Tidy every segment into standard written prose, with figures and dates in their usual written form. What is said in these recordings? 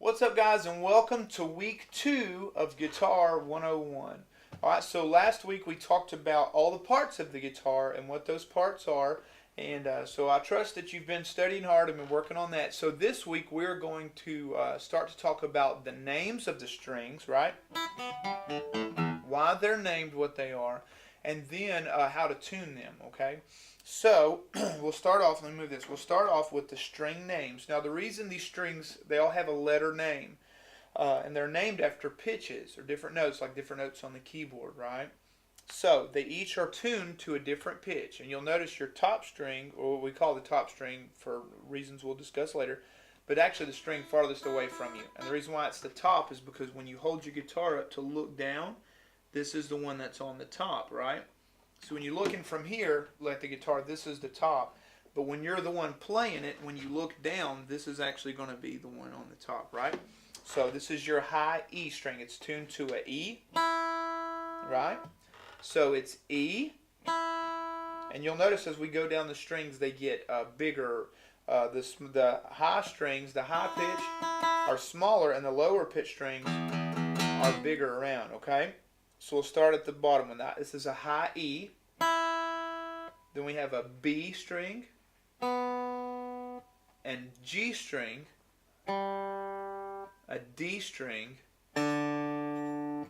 What's up, guys, and welcome to week 2 of Guitar 101. Alright, so last week we talked about all the parts of the guitar and what those parts are, and so I trust that you've been studying hard and been working on that. So this week we're going to start to talk about the names of the strings, right? Why they're named what they are, and then how to tune them, okay? So we'll start off, let me move this, we'll start off with the string names. Now the reason these strings, they all have a letter name, and they're named after pitches or different notes, like different notes on the keyboard, right? So they each are tuned to a different pitch, and you'll notice your top string, or what we call the top string for reasons we'll discuss later, but actually the string farthest away from you. And the reason why it's the top is because when you hold your guitar up to look down, this is the one that's on the top, right? So when you're looking from here, like the guitar, this is the top. But when you're the one playing it, when you look down, this is actually going to be the one on the top, right? So this is your high E string. It's tuned to a E, right? So it's E. And you'll notice as we go down the strings, they get bigger. The high strings, the high pitch, are smaller, and the lower pitch strings are bigger around, okay? So we'll start at the bottom with that. This is a high E. Then we have a B string, and G string, a D string, an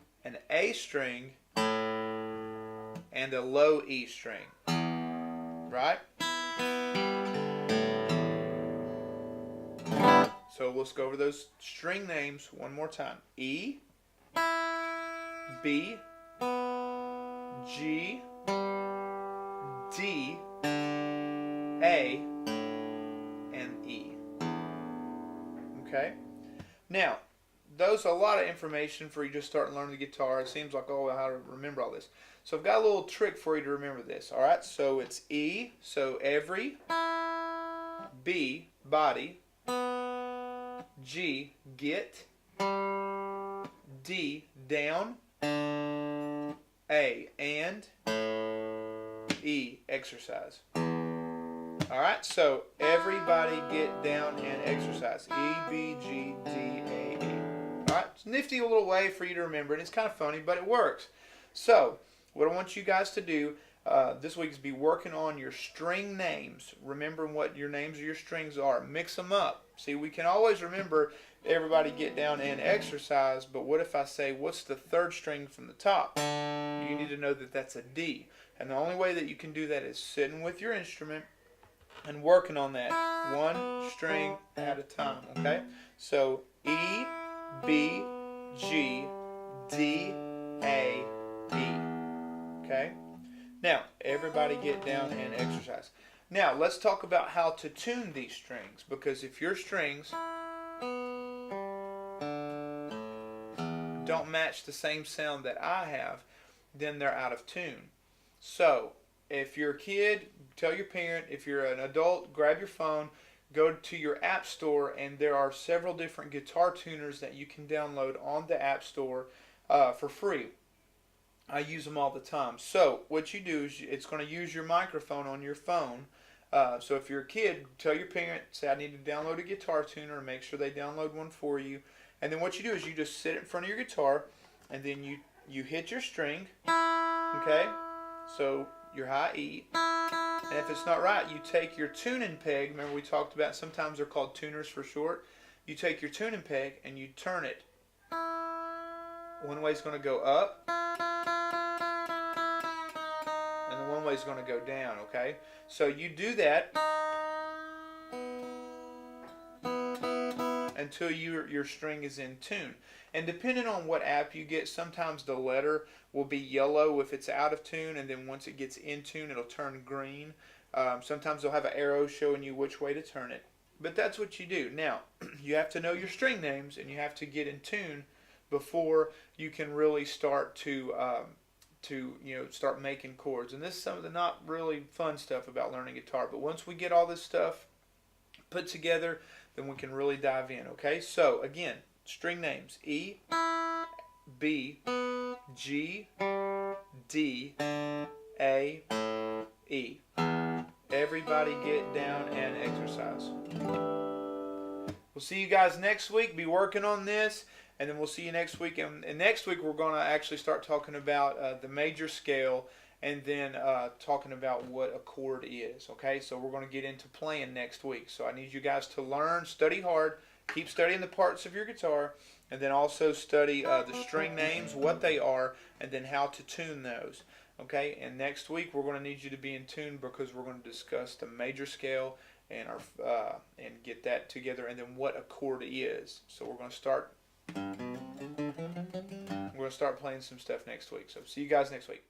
A string, and a low E string. Right? So let's go over those string names one more time. E, B, G, D, A, and E. Okay? Now, those are a lot of information for you just starting learning the guitar. It seems like, oh, how to remember all this. So I've got a little trick for you to remember this. Alright, so it's E, so every, B, body, G, get, D, down, A, and, E, exercise. Alright, so everybody get down and exercise. E, B, G, D, A, E. Alright, it's a nifty little way for you to remember, and it's kind of funny, but it works. So, what I want you guys to do this week is be working on your string names. Remembering what your names of your strings are. Mix them up. See, we can always remember everybody get down and exercise, but what if I say, what's the third string from the top? You need to know that that's a D. And the only way that you can do that is sitting with your instrument and working on that one string at a time, okay? So E, B, G, D, A, E. Okay? Now, everybody get down and exercise. Now, let's talk about how to tune these strings, because if your strings don't match the same sound that I have, then they're out of tune. So, if you're a kid, tell your parent. If you're an adult, grab your phone, go to your app store, and there are several different guitar tuners that you can download on the app store for free. I use them all the time. So what you do is it's going to use your microphone on your phone. So if you're a kid, tell your parent, say I need to download a guitar tuner, and make sure they download one for you. And then what you do is you just sit in front of your guitar, and then you hit your string, okay? So your high E. And if it's not right, you take your tuning peg. Remember we talked about sometimes they're called tuners for short. You take your tuning peg and you turn it. One way is going to go up, and the one way is going to go down, okay? So you do that until your string is in tune. And depending on what app you get, sometimes the letter will be yellow if it's out of tune, and then once it gets in tune, it'll turn green. Sometimes they'll have an arrow showing you which way to turn it. But that's what you do. Now, you have to know your string names, and you have to get in tune before you can really start to start making chords. And this is some of the not really fun stuff about learning guitar. But once we get all this stuff put together, then we can really dive in. Okay, so again, string names: E, B, G, D, A, E. Everybody get down and exercise. We'll see you guys next week. Be working on this, and then we'll see you next week. And next week we're going to actually start talking about the major scale, and then talking about what a chord is. Okay, so we're going to get into playing next week. So I need you guys to learn, study hard, keep studying the parts of your guitar, and then also study the string names, what they are, and then how to tune those. Okay, and next week we're going to need you to be in tune because we're going to discuss the major scale and and get that together, and then what a chord is. So we're going to start playing some stuff next week. So see you guys next week.